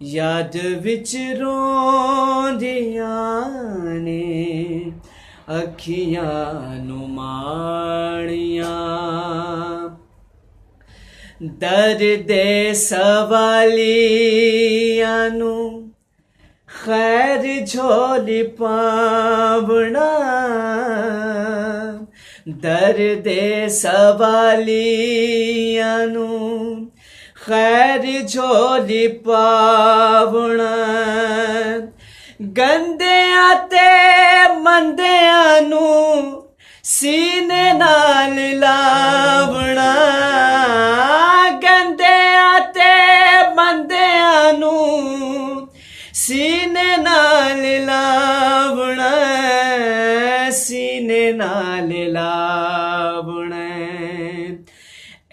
یاد وچ روندیاں نے اکھیاں نو ماڑیاں درد سوالیاں نو خیر جھولی پاونا درد سوالیاں نو خیر جھولی پاونا گندیاں تے مندیاں نو سینے نال لاونا گندیاں تے مندیاں نو سینے نال لاونا سینے نال لاونا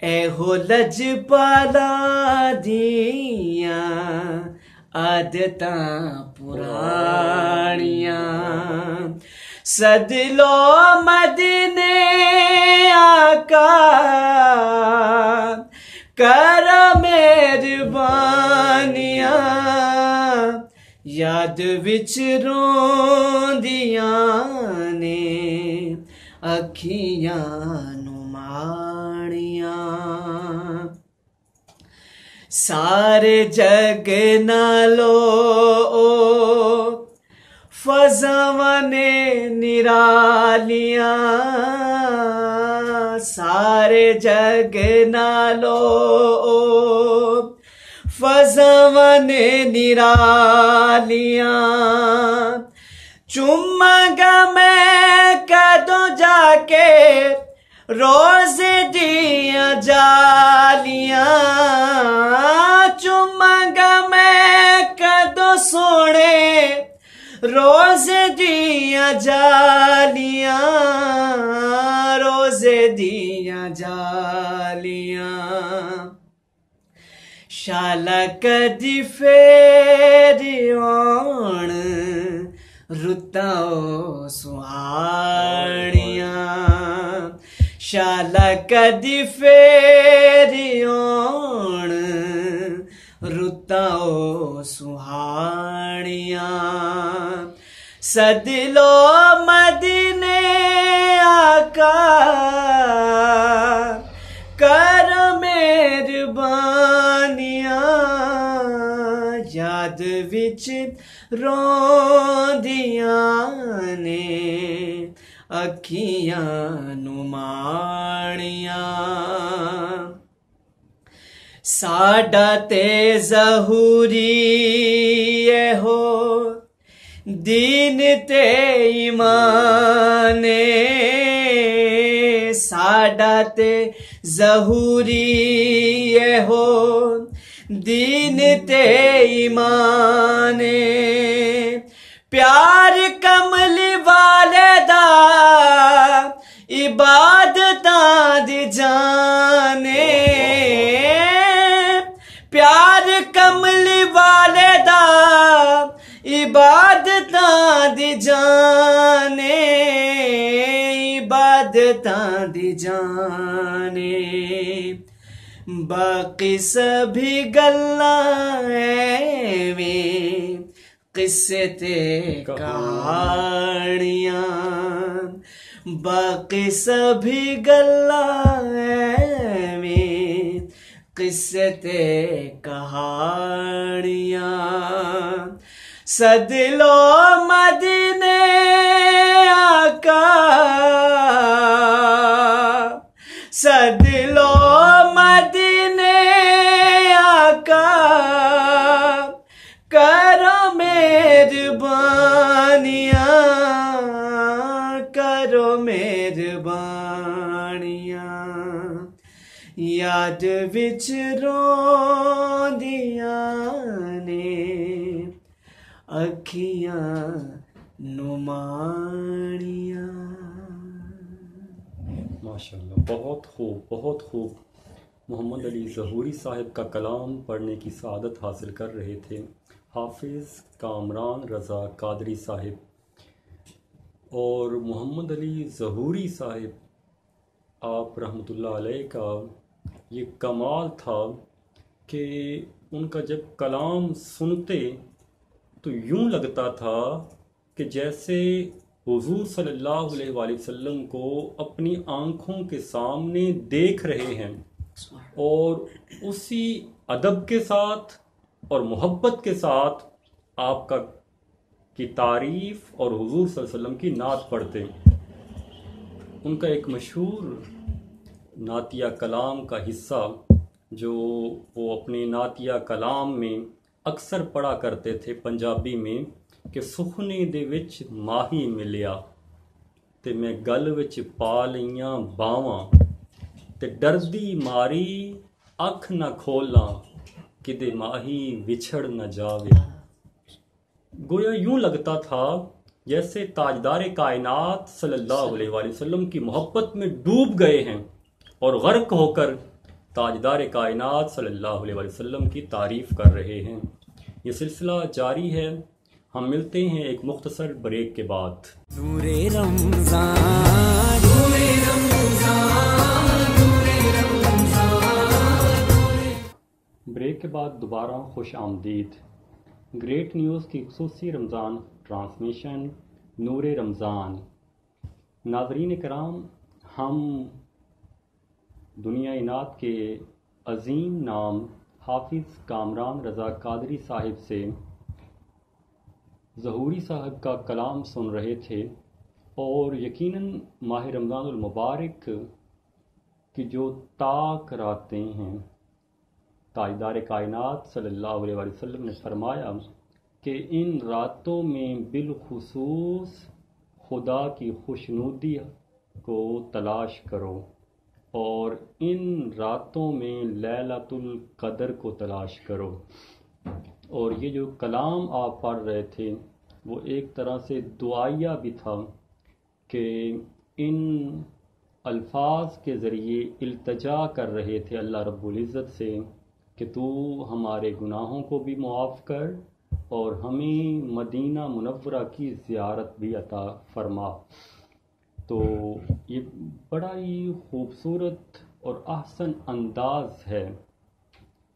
ایہو لجپالا دیاں عادتاں پرانیاں سد لو مدینے آقا کر مہربانیاں یاد وچ روندیاں نے اکھیاں نو ماڑیاں سارے جگ نالو فضاواں نے نرالیاں سارے جگ نالو فضاواں نے نرالیاں چوماں گا میں کدوں جا کے روزے دیاں جالیاں چوماں گا میں کدوں سونے روزے دیاں جالیاں روزے دیاں جالیاں شالا کدی پھیری آن رُتاں او سہاڑیاں شالا کدی پھیری آن رُتاں او سہاڑیاں سد لو مدینے آقا کر مہربانیاں یاد وچ روندیاں نے اکھیاں نو ماڑیاں ساڈا تے ظہوری ہو دین تے ایمان ساڈا تے ظہوری ہو دین تے ایمان پیار کملی والے دا عبادتاں دی جانے پیار کملی والے دا عبادتاں دی جانے عبادتاں دی جانے باقی سبھی گلاں ایویں قصے تے کہانیاں باقی سبھی گلاں ایویں قصے تے کہانیاں سد لو مدینے آقا سد لو مدینے آقا کرو مہربانیاں کرو مہربانیاں یاد وچ روندیاں نے اکھیاں نو ماڑیاں ماشاءاللہ بہت خوب بہت خوب محمد علی ظہوری صاحب کا کلام پڑھنے کی سعادت حاصل کر رہے تھے حافظ کامران رضا قادری صاحب اور محمد علی ظہوری صاحب آپ رحمۃ اللہ علیہ کا یہ کمال تھا کہ ان کا جب کلام سنتے تو یوں لگتا تھا کہ جیسے حضور صلی اللہ علیہ وآلہ وسلم کو اپنی آنکھوں کے سامنے دیکھ رہے ہیں، اور اسی ادب کے ساتھ اور محبت کے ساتھ آپ کی تعریف اور حضور صلی اللہ علیہ وسلم کی نعت پڑھتے۔ ان کا ایک مشہور نعتیہ کلام کا حصہ جو وہ اپنے نعتیہ کلام میں اکثر پڑھا کرتے تھے پنجابی میں، کہ سخنے دے وچ ماہی ملیا تے میں گل وچ پا لئیاں باواں تے ڈردی ماری اکھ نہ کھولاں کدے ماہی وچھڑ نہ جاوے۔ گویا یوں لگتا تھا جیسے تاجدار کائنات صلی اللہ علیہ وآلہ وسلم کی محبت میں ڈوب گئے ہیں اور غرق ہو کر تاجدار کائنات صلی اللہ علیہ وآلہ وسلم کی تعریف کر رہے ہیں۔ یہ سلسلہ جاری ہے، ہم ملتے ہیں ایک مختصر بریک کے بعد۔ نور رمضان، نور رمضان، نور رمضان۔ بریک کے بعد دوبارہ خوش آمدید۔ گریٹ نیوز کی خصوصی رمضان ٹرانسمیشن نور رمضان۔ ناظرین کرام، ہم دنیا نعت کے عظیم نام حافظ کامران رضا قادری صاحب سے ظہوری صاحب کا کلام سن رہے تھے، اور یقیناً ماہ رمضان المبارک کی جو طاق راتیں ہیں، تاجدار کائنات صلی اللہ علیہ وآلہ وسلم نے فرمایا کہ ان راتوں میں بالخصوص خدا کی خوشنودی کو تلاش کرو، اور ان راتوں میں لیلۃ القدر کو تلاش کرو۔ اور یہ جو کلام آپ پڑھ رہے تھے وہ ایک طرح سے دعائیہ بھی تھا کہ ان الفاظ کے ذریعے التجا کر رہے تھے اللہ رب العزت سے کہ تو ہمارے گناہوں کو بھی معاف کر اور ہمیں مدینہ منورہ کی زیارت بھی عطا فرما۔ تو یہ بڑا ہی خوبصورت اور احسن انداز ہے،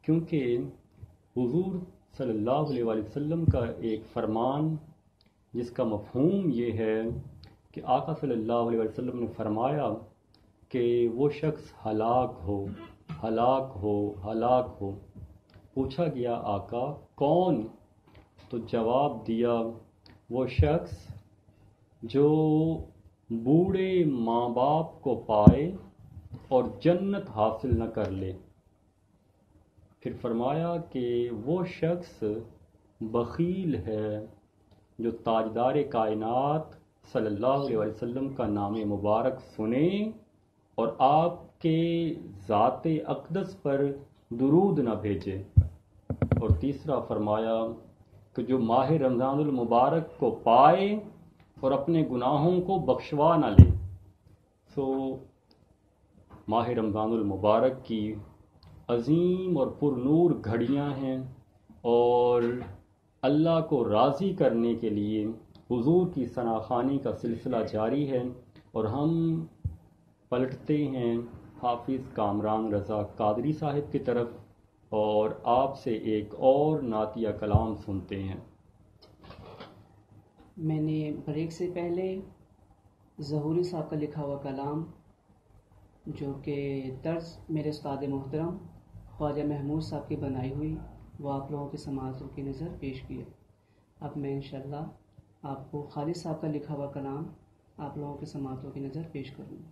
کیونکہ حضور صلی اللہ علیہ وآلہ وسلم کا ایک فرمان جس کا مفہوم یہ ہے کہ آقا صلی اللہ علیہ وآلہ وسلم نے فرمایا کہ وہ شخص ہلاک ہو، ہلاک ہو، ہلاک ہو۔ پوچھا گیا آقا کون؟ تو جواب دیا وہ شخص جو بوڑھے ماں باپ کو پائے اور جنت حاصل نہ کر لے۔ پھر فرمایا کہ وہ شخص بخیل ہے جو تاجدار کائنات صلی اللہ علیہ وسلم کا نام مبارک سنے اور آپ کے ذات اقدس پر درود نہ بھیجے۔ اور تیسرا فرمایا کہ جو ماہ رمضان المبارک کو پائے اور اپنے گناہوں کو بخشوا نہ لے۔ ماہ رمضان المبارک کی عظیم اور پر نور گھڑیاں ہیں، اور اللہ کو راضی کرنے کے لیے حضور کی ثناخوانی کا سلسلہ جاری ہے، اور ہم پلٹتے ہیں حافظ کامران رضا قادری صاحب کی طرف اور آپ سے ایک اور نعتیہ کلام سنتے ہیں۔ میں نے بریک سے پہلے ظہوری صاحب کا لکھا ہوا کلام جو کہ طرز میرے استاد محترم خواجہ محمود صاحب کی بنائی ہوئی وہ آپ لوگوں کی سماعتوں کی نظر پیش کیا۔ اب میں انشاءاللہ آپ کو خالد صاحب کا لکھا ہوا کلام آپ لوگوں کی سماعتوں کی نظر پیش کروں گا۔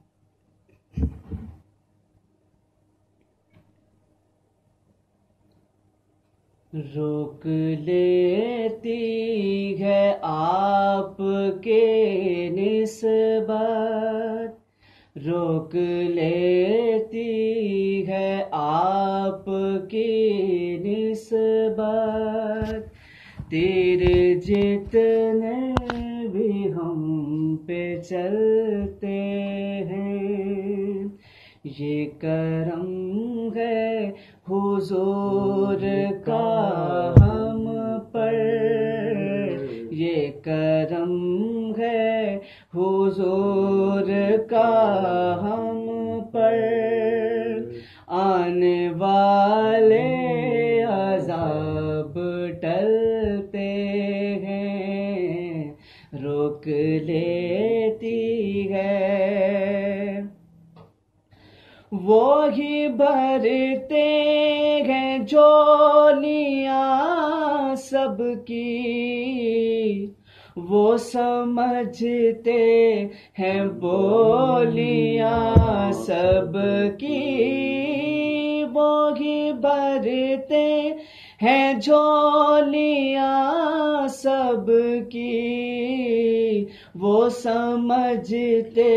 روک لیتی ہے آپ کے نسبت، روک لیتی ہے آپ کی نسبت، تیر جتنے بھی ہم پہ چلتے ہیں، یہ کرم ہے حضور کا ہم پر، یہ کرم ہے حضور کا ہم پر، آنے والے لیتی ہے، وہی بھرتے ہیں جھولیاں سب کی، وہ سمجھتے ہیں بولیاں سب کی، وہی بھرتے ہیں جھولیاں سب کی، وہ سمجھتے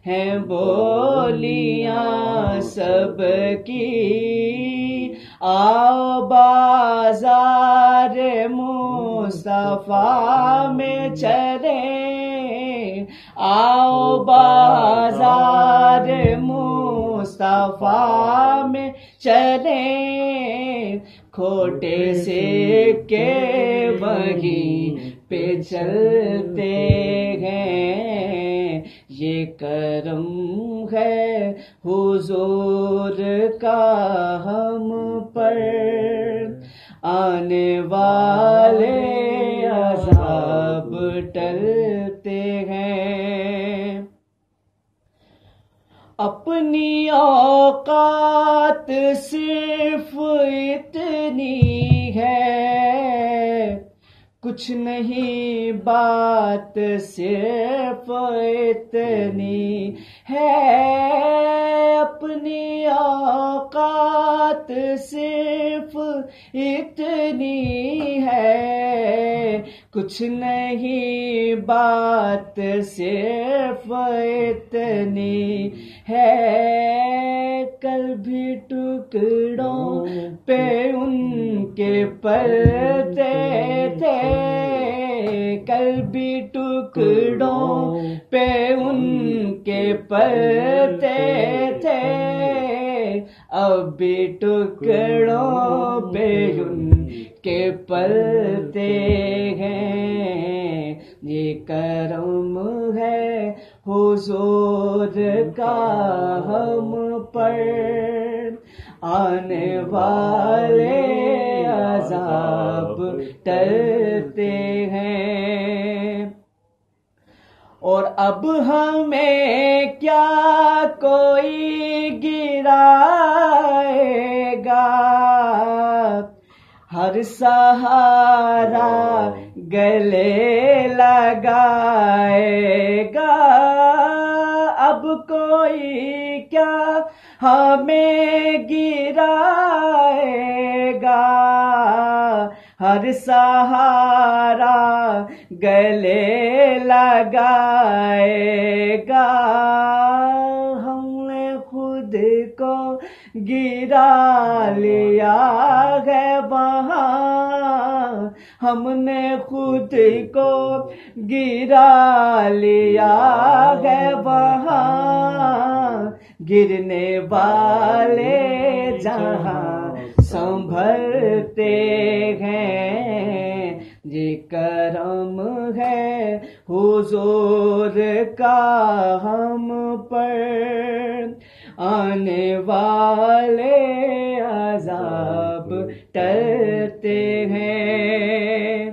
ہیں بولیاں سب کی۔ آؤ بازار مصطفیٰ میں چلیں، آؤ بازار مصطفیٰ میں چلیں، کھوٹے سکے وہیں پہ چلتے ہیں، یہ کرم ہے حضور کا ہم پر، آنے والے عذاب ٹلتے ہیں۔ اپنی اوقات صرف اتنی ہے، کچھ نہیں بات صرف اتنی ہے، اپنی اوقات صرف اتنی ہے، کچھ نہیں بات صرف اتنی ہے، کل بھی ٹکڑوں پہ ان کے پلتے تھے، کل بھی ٹکڑوں پہ ان کے پلتے تھے، اب بھی ٹکڑوں پہ ان کے پلتے ہیں، یہ کرم ہے حضور کا ہم پر، آنے والے عذاب ٹلتے ہیں۔ اور اب ہمیں کیا کوئی گرائے گا، ہر سہارا گلے لگائے گا، اب کوئی کیا ہمیں گرائے گا، ہر سہارا گلے لگائے گا، ہم نے خود کو گرا لیا ہے وہاں، ہم نے خود کو گرا لیا ہے وہاں، گرنے والے جہاں سنبھلتے ہیں، یہ کرم ہے حضور کا ہم پر، آنے والے عذاب ٹلتے ہیں۔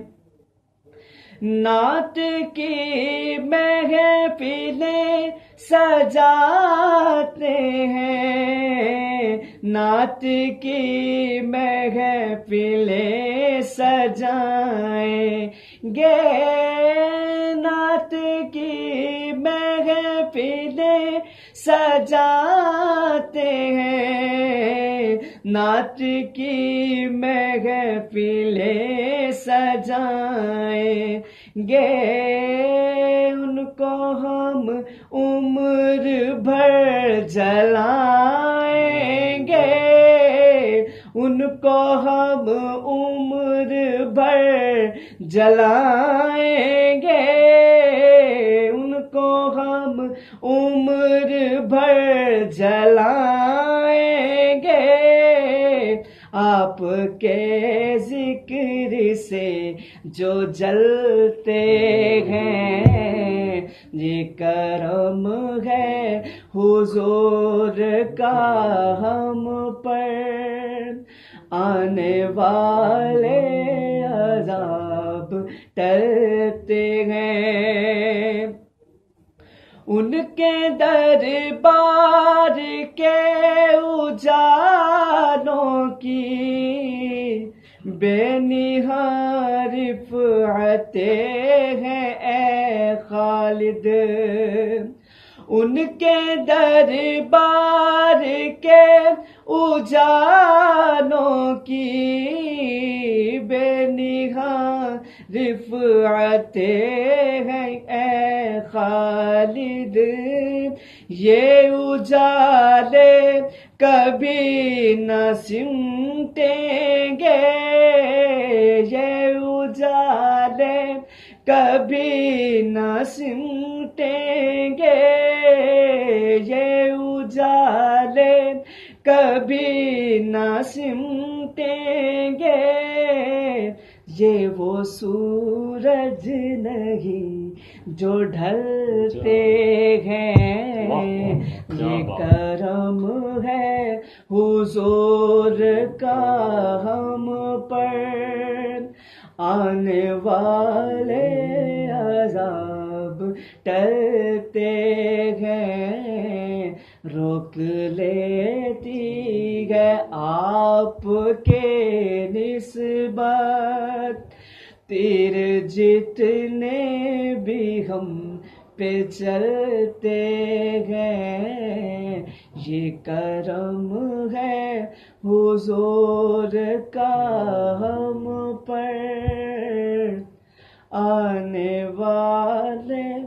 نعت کی محفلیں سجاتے ہیں، نعت کی محفلیں سجائیں گے، نعت کی محفلیں سجاتے ہیں، نعت کی محفلیں سجائیں گے، ان کو ہم عمر بھر جلائیں گے، ان کو ہم عمر بھر جلائیں گے، ان کو ہم عمر بھر جلائیں گے، آپ کے ذکر سے جو جلتے ہیں، یہ کرم ہے حضور کا ہم پر، آنے والے عذاب ٹلتے ہیں۔ ان کے دربار کے اجالوں کی بے نہا رفعتیں ہیں اے خالد، ان کے دربار کے اجالوں کی بے نہا رفعتیں ہیں اے خالد، یہ اجالے کبھی نہ سمٹیں گے، یہ اجالے کبھی نہ سمٹیں گے، یہ اجالے کبھی نہ سمٹیں گے، یہ وہ سورج نہیں جو ڈھلتے ہیں، یہ کرم ہے حضور کا ہم پر، آنے والے عذاب ٹلتے ہیں، روک لیتی ہے آپ کے نسبت، تیر جتنے بھی ہم پہ چلتے ہیں، یہ کرم ہے حضور کا ہم پر، آنے والے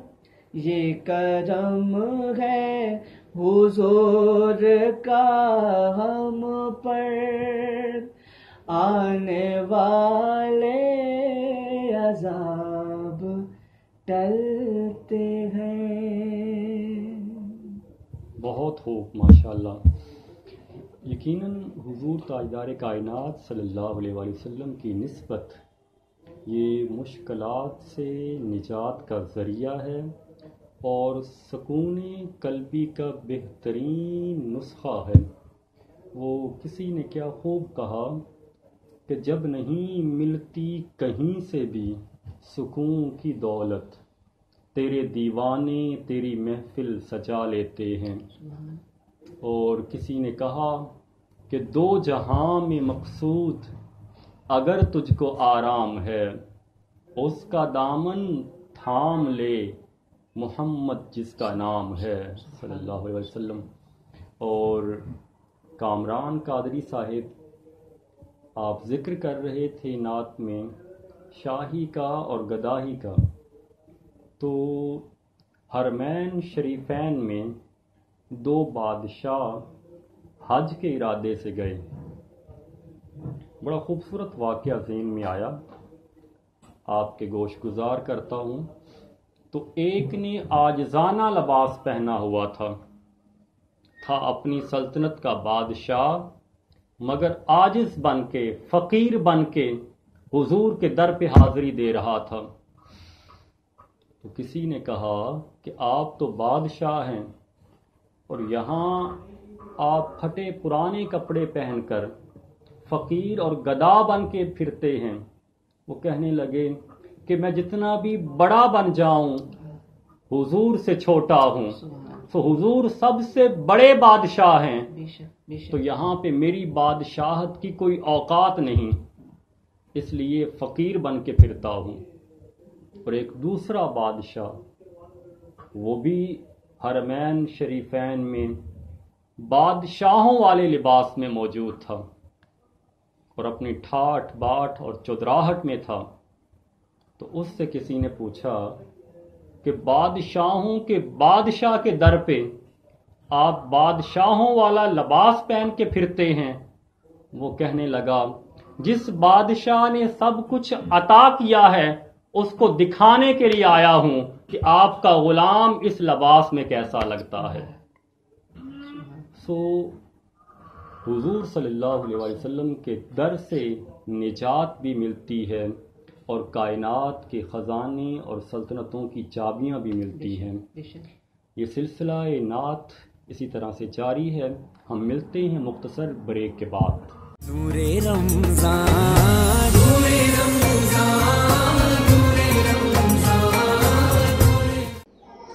یہ کرم ہے حضور کا ہم پر، آنے والے عذاب ٹلتے ہیں۔ بہت خوب، ماشاءاللہ۔ یقیناً حضور تاجدار کائنات صلی اللہ علیہ وآلہ وسلم کی نسبت یہ مشکلات سے نجات کا ذریعہ ہے اور سکون قلبی کا بہترین نسخہ ہے۔ وہ کسی نے کیا خوب کہا کہ جب نہیں ملتی کہیں سے بھی سکون کی دولت، تیرے دیوانے تیری محفل سجا لیتے ہیں۔ اور کسی نے کہا کہ دو جہاں میں مقصود اگر تجھ کو آرام ہے، اس کا دامن تھام لے محمد جس کا نام ہے صلی اللہ علیہ وسلم۔ اور کامران قادری صاحب، آپ ذکر کر رہے تھے نعت میں شاہی کا اور گداہی کا، تو حرمین شریفین میں دو بادشاہ حج کے ارادے سے گئے۔ بڑا خوبصورت واقعہ ذہن میں آیا، آپ کے گوش گزار کرتا ہوں۔ تو ایک نے عاجزانہ لباس پہنا ہوا تھا اپنی سلطنت کا بادشاہ، مگر عاجز بن کے، فقیر بن کے حضور کے در پہ حاضری دے رہا تھا۔ تو کسی نے کہا کہ آپ تو بادشاہ ہیں اور یہاں آپ پھٹے پرانے کپڑے پہن کر فقیر اور گدا بن کے پھرتے ہیں۔ وہ کہنے لگے کہ میں جتنا بھی بڑا بن جاؤں حضور سے چھوٹا ہوں، تو حضور سب سے بڑے بادشاہ ہیں، تو یہاں پہ میری بادشاہت کی کوئی اوقات نہیں، اس لیے فقیر بن کے پھرتا ہوں۔ اور ایک دوسرا بادشاہ، وہ بھی حرمین شریفین میں بادشاہوں والے لباس میں موجود تھا اور اپنی ٹھاٹھ باٹھ اور چودراہٹ میں تھا۔ تو اس سے کسی نے پوچھا کہ بادشاہوں کے بادشاہ کے در پہ آپ بادشاہوں والا لباس پہن کے پھرتے ہیں؟ وہ کہنے لگا جس بادشاہ نے سب کچھ عطا کیا ہے اس کو دکھانے کے لیے آیا ہوں کہ آپ کا غلام اس لباس میں کیسا لگتا ہے۔ حضور صلی اللہ علیہ وسلم کے در سے نجات بھی ملتی ہے اور کائنات کے خزانے اور سلطنتوں کی چابیاں بھی ملتی ہیں۔ یہ سلسلہ نعت اسی طرح سے جاری ہے۔ ہم ملتے ہیں مختصر بریک کے بعد۔ نور رمضان، نور رمضان، نور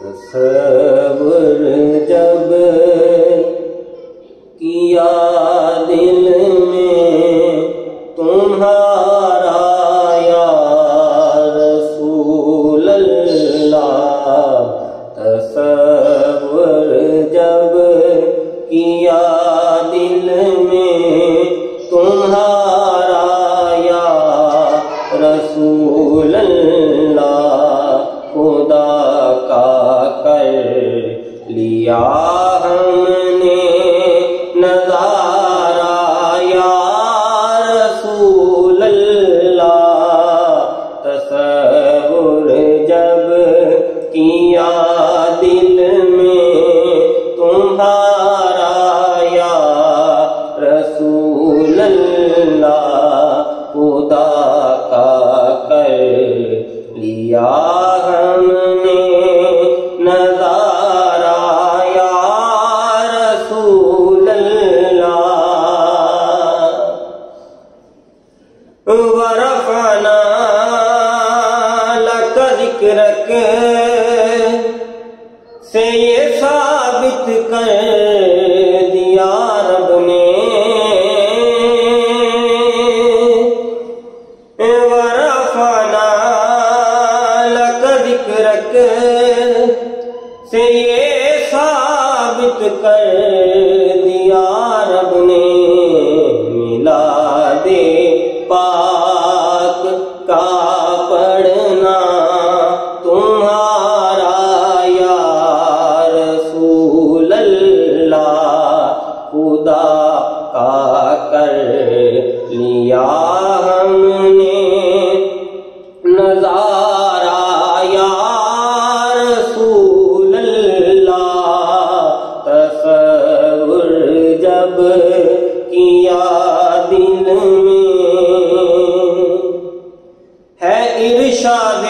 رمضان، لیا ہم نے نظارہ یا رسول اللہ، تصور جب کیا دل میں تمہارا یا رسول اللہ، خدا کا کر لیا ہم نے نظارہ یا رسول اللہ، ورفعنا لک ذکرک سے یہ ثابت کر دیا رب نے، ورفعنا لک ذکرک سے یہ ثابت کر دیا رب نے، میلاد پاک کا پڑھنا تمہارا یا رسول اللہ، خدا کا کر لیا ہم نے نظارہ یا رسول اللہ، تصور جب کیا دل میں ہے ارشاد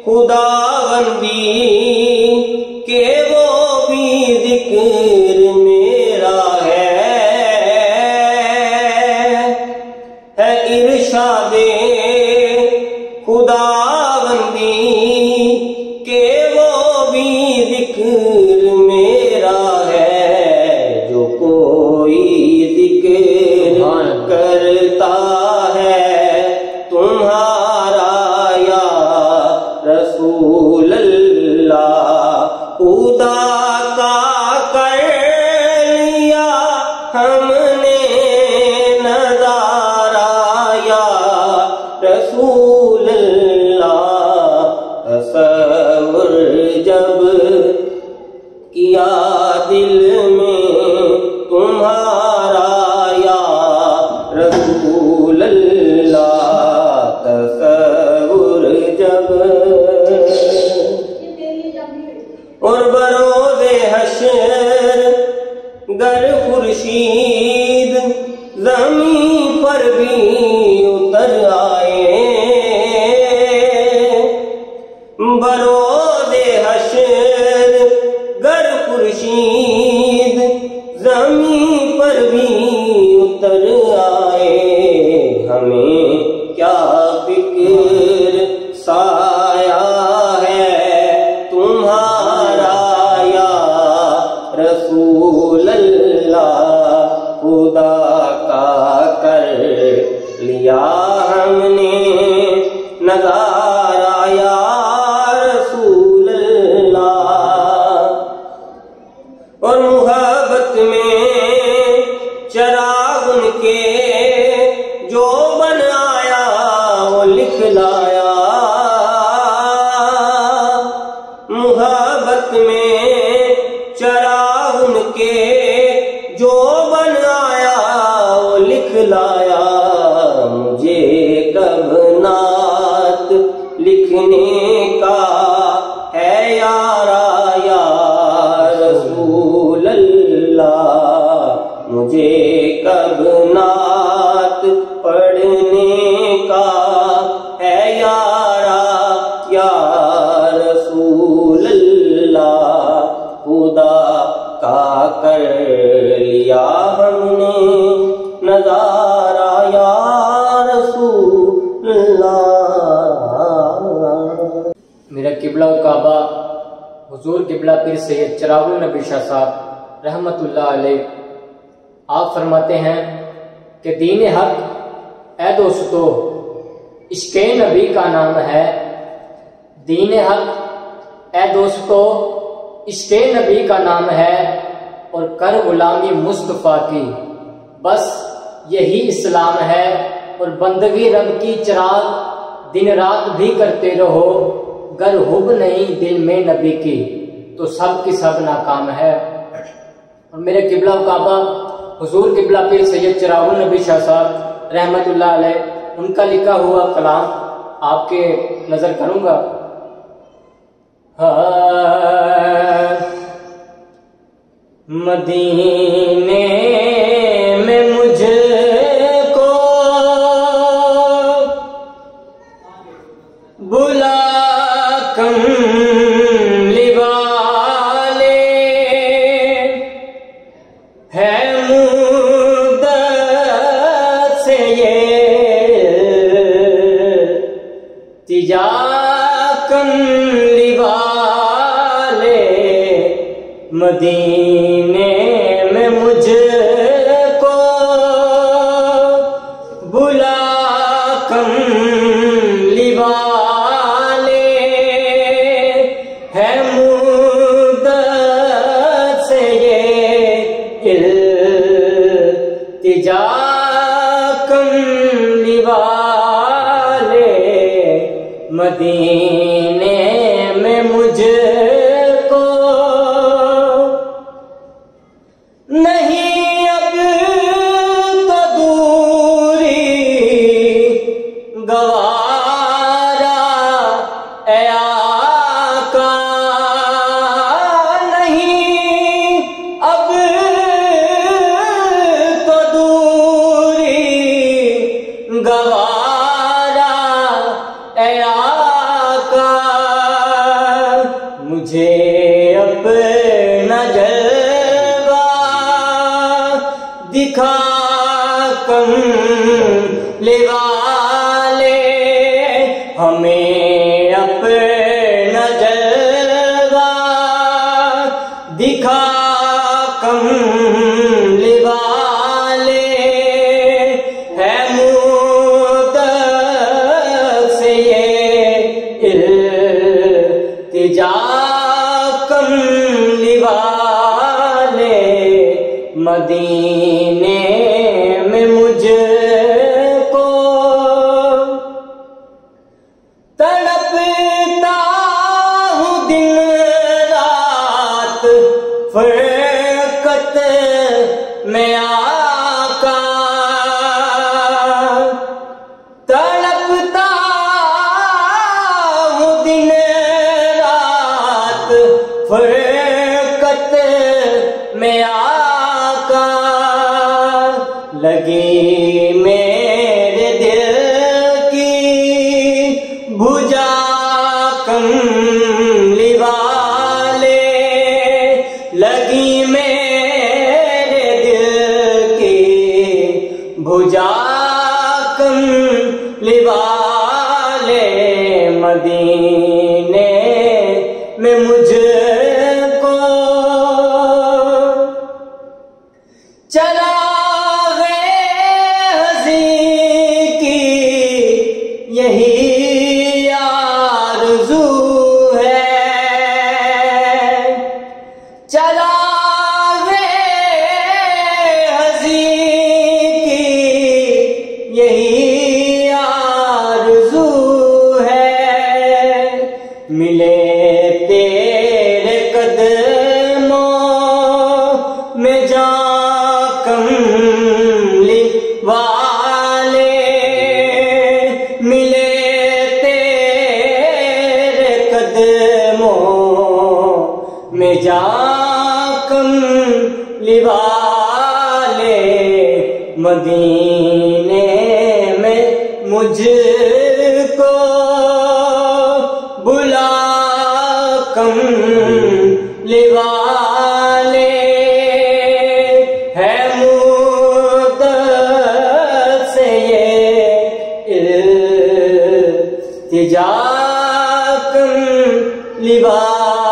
خداوندی کہ وہ بھی ذکر میرا ہے ارشاد خداوندی کہ وہ بھی ذکر میرا ہے، جو کوئی ذکر کرتا ہے تمہارا یا رسول اللہ، خدا کا کر لیا ہم نے نظارہ یا رسول اللہ، تصور جب کیا دل میں تمہارا یا رسول اللہ، تصور جب اور بروز حشر گر خورشید زمین پر بھی اتر آئے، بروز حشر گر خورشید زمین پر بھی اتر آئے، ہمیں کیا فکر سایہ ہے تمہارا یا رسول اللہ، خدا کا کر لیا ہم نے نظارہ یا رسول اللہ، اور محبت میں چراغ ان کے جو بنایا وہ لکھ لایا، محبت میں چراغ ان کے جو بنایا وہ لکھ لایا، مجھے کب نعت لکھنے کا ہے یارا یا رسول اللہ، مجھے کب نعت پڑھنے کا ہے یارا یا رسول اللہ، خدا کا کر لیا ہم نے نظارہ یا رسول اللہ۔ میرا قبلہ و کعبہ حضور قبلہ پیر سید چراغ النبی شاہ صاحب رحمت اللہ علیہ، آپ فرماتے ہیں کہ دین حق اے دوستو عشق نبی کا نام ہے، دین حق اے دوستو عشق نبی کا نام ہے، اور کر غلامی مصطفیٰ کی، بس یہی اسلام ہے، اور بندگی رب کی چراغ دن رات بھی کرتے رہو، گر حب نہیں دل میں نبی کی۔ تو سب کی سب ناکام ہے۔ اور میرے قبلہ و کعبہ حضور قبلہ پیر سید چراغ النبی شاہ صاحب رحمت اللہ علیہ، ان کا لکھا ہوا کلام آپ کے نظر کروں گا۔ مدینے میں مجھ کو بلا کملی والے، ہے مدت سے یہ تجا کملی والے، مدینے میں مجھ کو بلا کملی والے، ہے مدت سے یہ التجا کملی والے، مدینے میں مجھ کو نہیں اب تو دوری گوارا، اے آقا نہیں اب تو دوری گوارا، اے آقا مجھے اپنا جلوہ دکھا کملی والے، ہمیں اپنا جلوہ دکھا کملی والے، ہے مدت سے یہ التجا کملی والے، مدینے میں مجھ کو تڑپتا ہوں دن رات فرقت میں آقا، تڑپتا ہوں دن رات فرقت میں آقا، لگی میرے دل کی بھجا کملی والے، لگی میرے دل کی بھجا کملی والے، مدینے میں مجھ کو چلا یہی آرزو ہے، چلا ہنسی کی یہی آرزو ہے، ملے تیرے قدموں میں جا کملی والے، ملے تیرے قدموں میں جا کملی والے، مدینے میں مجھ کو بلا کملی والے، ہے مدت سے یہ التجا کملی والے۔